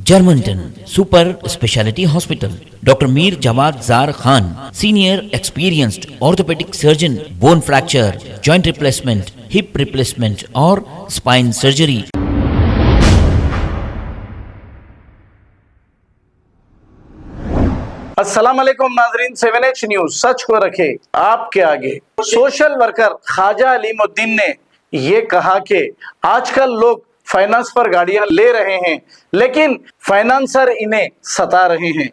Germantown Super Speciality Hospital. Dr. Mir Jawad Zar Khan, Senior Experienced Orthopedic Surgeon, Bone Fracture, Joint Replacement, Hip Replacement or Spine Surgery. अस्सलाम वालेकुम नाजरीन, 7H news सच को रखे आपके आगे। Social worker Khwaja Alimuddin ने ये कहा कि आजकल लोग फाइनेंस पर गाड़ियां ले रहे हैं, लेकिन फाइनेंसर इन्हें सता रहे हैं।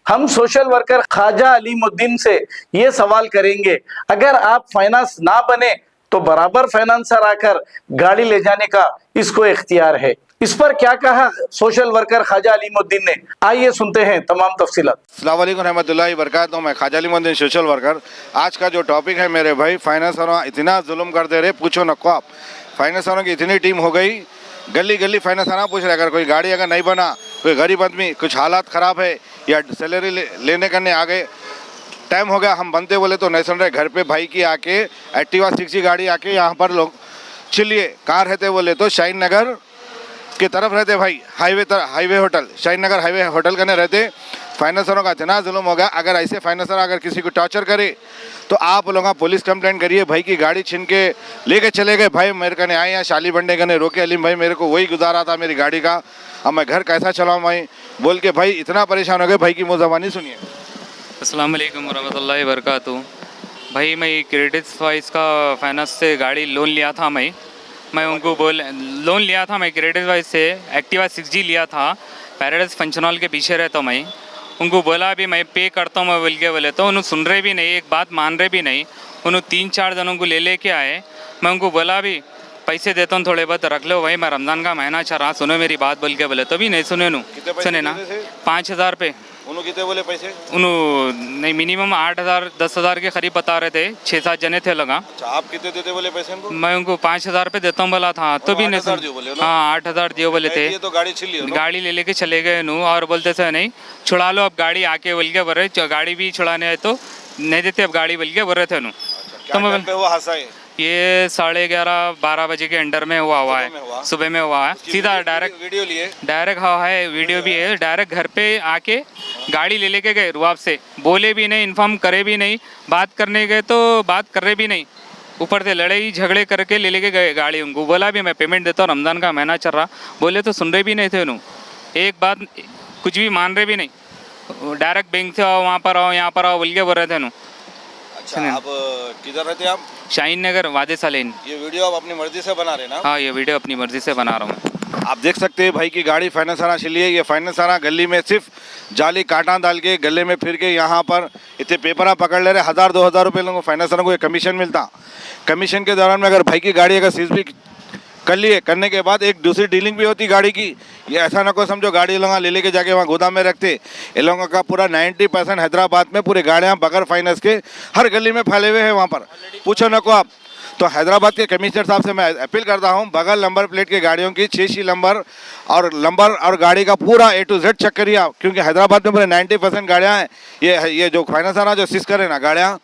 हम सोशल वर्कर ख्वाजा अलीमुद्दीन से ये सवाल करेंगे, अगर आप फाइनेंस ना बने तो बराबर फाइनेंसर आकर गाड़ी ले जाने का इसको इख्तियार है। इस पर क्या कहा सोशल वर्कर ख्वाजा अलीमुद्दीन ने, आइए सुनते हैं तमाम तफसीलात। अस्सलाम वालेकुम रहमतुल्लाहि वबरकातुहू। मैं ख्वाजा अलीमुद्दीन सोशल वर्कर। आज का जो टॉपिक है मेरे भाई, फाइनेंसरों इतना जुल्म कर दे रहे, पूछो नको आप। फाइनेंसरों की इतनी टीम हो गई, गली गली फाइनेंसर पूछ रहे, अगर कोई गाड़ी अगर नहीं बना, कोई गरीब आदमी कुछ हालात ख़राब है या सैलरी लेने करने आ गए, टाइम हो गया, हम बनते बोले तो नहीं सुन रहे। घर पे भाई की आके एक्टिवा 6 गाड़ी आके यहाँ पर लोग चलिए कहाँ रहते बोले तो शाहीन नगर की तरफ रहते भाई, हाईवे होटल, शाहीन नगर हाईवे होटल करने रहते। फाइनेंसरों का इतना जुल्म हो गया, अगर ऐसे फाइनेंसर अगर किसी को टॉर्चर करे तो आप लोग पुलिस कंप्लेंट करिए। भाई की गाड़ी छीन के लेके चले गए, भाई मेरे कने आए यहाँ शाली बंडे कने रोके, अलीम भाई मेरे को वही गुजारा था मेरी गाड़ी का, अब मैं घर कैसा चलाऊँ भाई बोल के भाई इतना परेशान हो गए। भाई की मुँह ज़बानी सुनिए। अस्सलाम वालेकुम रहमतुल्लाहि वबरकातुहू। भाई मैं क्रेडिट वाइज का फाइनेंस से गाड़ी लोन लिया था, मैं उनको लोन लिया था, मैं क्रेडिट वाइज से एक्टिवा 6G लिया था, पैराडाइज फंक्शन हॉल के पीछे रहता हूँ। मैं उनको बोला अभी मैं पे करता हूँ मैं बोल के बोले, तो उन्होंने सुन रहे भी नहीं, एक बात मान रहे भी नहीं। उन्होंने 3-4 जनों को ले आए। मैं उनको बोला अभी पैसे देता हूँ थोड़े बहुत रख लो भाई, मैं रमज़ान का महीना चल रहा, सुनो मेरी बात बोल के बोले, तो भी नहीं सुने। सुने ना 5,000 पे उन्होंने कितने बोले पैसे? उन्होंने नहीं मिनिमम 8,000 10,000 के करीब बता रहे थे। 6-7 जने थे लगा। आप कितने देते बोले पैसे उनको? मैं उनको 5,000 पे देता हूँ बोला था, तो भी नहीं सुन। हाँ 8,000 दियो बोले थे। ये तो गाड़ी छिल ली, गाड़ी ले लेके चले गए नू, और बोलते थे नहीं छुड़ा लो अब गाड़ी आके बोल के बोल रहे, गाड़ी भी छुड़ाने है तो नहीं देते अब गाड़ी बोल के बोल रहे थे नू। तो मैं हुआ हादसा ये 11:30-12 बजे के अंडर में हुआ है, सुबह में हुआ है। सीधा डायरेक्ट वीडियो लिए, डायरेक्ट हाँ है, वीडियो भी है। डायरेक्ट घर पे आके गाड़ी ले लेके गए, रुआब से बोले भी नहीं, इन्फॉर्म करे भी नहीं, बात करने गए तो बात कर रहे भी नहीं, ऊपर से लड़ाई झगड़े करके ले लेके गए गाड़ी। उनको बोला भी मैं पेमेंट देता हूँ, रमज़ान का महीना चल रहा, बोले तो सुन रहे भी नहीं थे उन्होंने, एक बात कुछ भी मान रहे भी नहीं। डायरेक्ट बैंक से आओ, वहाँ पर आओ, यहाँ पर आओ बोल के बोल रहे थे। अच्छा आप किधर रहते हैं आप? शाहीन नगर वादे सालेन। ये वीडियो आप अपनी मर्जी से बना रहे ना? हाँ ये वीडियो अपनी मर्जी से बना रहा हूँ। आप देख सकते हैं भाई की गाड़ी फाइनेंसरा चलिए, ये फाइनेंसरा गली में सिर्फ जाली कांटा डाल के गले में फिर के यहाँ पर इतने पेपरा पकड़ ले रहे। 1,000-2,000 रुपये लोगों को फाइनेंसरों को कमीशन मिलता। कमीशन के दौरान में अगर भाई की गाड़ी अगर सीज भी कर लिए, करने के बाद एक दूसरी डीलिंग भी होती गाड़ी की। ये ऐसा ना को समझो गाड़ी लोग ले लेके जाके वहाँ गोदाम में रखते। ये लोगों का पूरा 90% हैदराबाद में पूरे गाड़ियाँ बगैर फाइनेंस के हर गली में फैले हुए हैं वहाँ पर, पूछो ना को आप। तो हैदराबाद के कमिश्नर साहब से मैं अपील करता हूँ, बगल नंबर प्लेट के गाड़ियों की 6 नंबर और गाड़ी का पूरा A to Z चेक करिए आप, क्योंकि हैदराबाद में पूरे 90% गाड़ियाँ हैं। ये जो फाइनेंसर जो सीज करे ना गाड़ियाँ,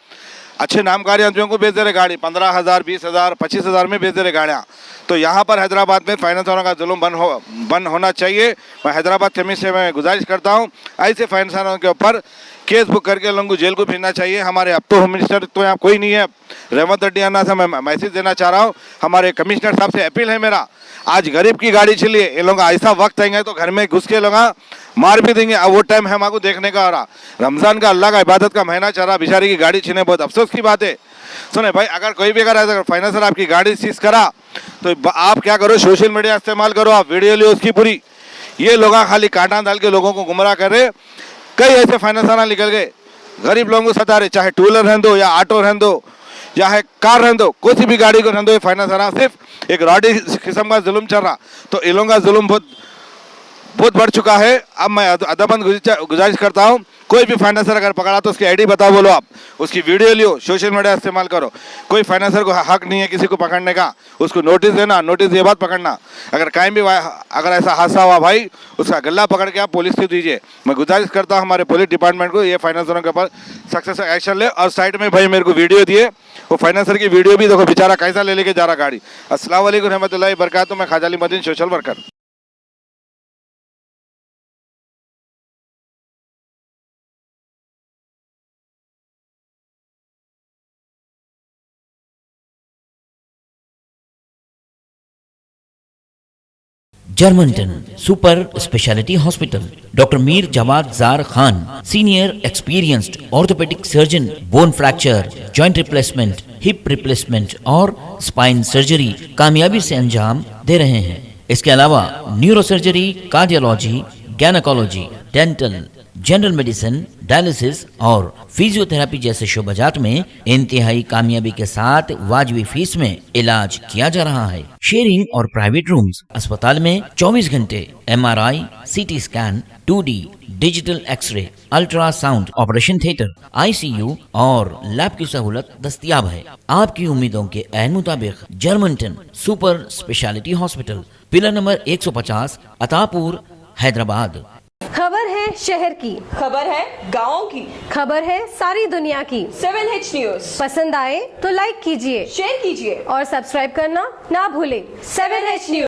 अच्छे नामकारी आदमियों को बेच दे रहे गाड़ी, 15,000 20,000 25,000 में बेच दे रहे गाड़ियाँ। तो यहाँ पर हैदराबाद में फाइनेंसरों का जुल्म बंद होना चाहिए। मैं हैदराबाद कमिश्नर से मैं गुजारिश करता हूँ, ऐसे फाइनेंसरों के ऊपर केस बुक करके लोगों को जेल को फिरना चाहिए। हमारे अब तो होम मिनिस्टर तो यहाँ कोई नहीं है, रेवंत रेड्डी अन्ना से मैं मैसेज देना चाह रहा हूँ, हमारे कमिश्नर साहब से अपील है मेरा, आज गरीब की गाड़ी चलिए, ये लोग ऐसा वक्त आएंगे तो घर में घुस के लोग मार भी देंगे। अब वो टाइम है हमारे देखने का आ रहा। रमज़ान का अल्लाह का इबादत का महीना चल रहा, बेचारी की गाड़ी छीने बहुत अफसोस की बात है। सुने भाई, अगर कोई भी अगर फाइनेंसर आपकी गाड़ी सीज करा तो आप क्या करो, सोशल मीडिया इस्तेमाल करो, आप वीडियो लियो उसकी पूरी। ये लोग खाली कांटा डाल के लोगों को गुमराह कर रहे। कई ऐसे फाइनेंसर निकल गए, गरीब लोगों को सता रहे, चाहे टू व्हीलर रहने दो या ऑटो रहने दो या है कार रहने दो, कोई भी गाड़ी को रहने दो, ये फाइनेंसर सिर्फ एक रॉडी किस्म का जुल्म चल रहा। तो इन लोगों का जुल्म बहुत बढ़ चुका है। अब मैं अदबन गुजारिश करता हूँ, कोई भी फाइनेंसर अगर पकड़ा तो उसकी आईडी बताओ, बोलो आप उसकी वीडियो लियो, सोशल मीडिया इस्तेमाल करो। कोई फाइनेंसर को हक नहीं है किसी को पकड़ने का, उसको नोटिस देना, नोटिस ये बात पकड़ना। अगर कहीं भी अगर ऐसा हादसा हुआ भाई, उसका गला पकड़ के आप पुलिस को दीजिए। मैं गुजारिश करता हूँ हमारे पुलिस डिपार्टमेंट को, ये फाइनेंसरों के ऊपर सख्त से एक्शन ले। और साइड में भाई मेरे को वीडियो दिए, वो फाइनेंसर की वीडियो भी देखो, बेचारा कैसा ले लेके जा रहा गाड़ी। अस्सलाम वालेकुम रहमतुल्लाहि वबरकातुहू। मैं ख्वाजा अलीमुद्दीन सोशल वर्कर। जर्मनटन super speciality hospital, doctor Mir Jawad Jar Khan, senior experienced orthopaedic surgeon, bone fracture, joint replacement, hip replacement और स्पाइन सर्जरी कामयाबी से अंजाम दे रहे हैं। इसके अलावा neurosurgery, cardiology, gynaecology, dental, general medicine, dialysis और फिजियोथेरेपी जैसे शोबाजात में इंतहाई कामयाबी के साथ वाजबी फीस में इलाज किया जा रहा है। शेयरिंग और प्राइवेट रूम्स, अस्पताल में 24 घंटे MRI, CT scan, 2D digital x ray, ultrasound, operation theatre, ICU और लैब की सहूलत दस्तयाब है। आपकी उम्मीदों के ऐन मुताबिक Germanten super speciality hospital, pillar number 150, Attapur, Hyderabad. खबर है शहर की, खबर है गाँव की, खबर है सारी दुनिया की। 7H न्यूज पसंद आए तो लाइक कीजिए, शेयर कीजिए और सब्सक्राइब करना ना भूलें। 7H news.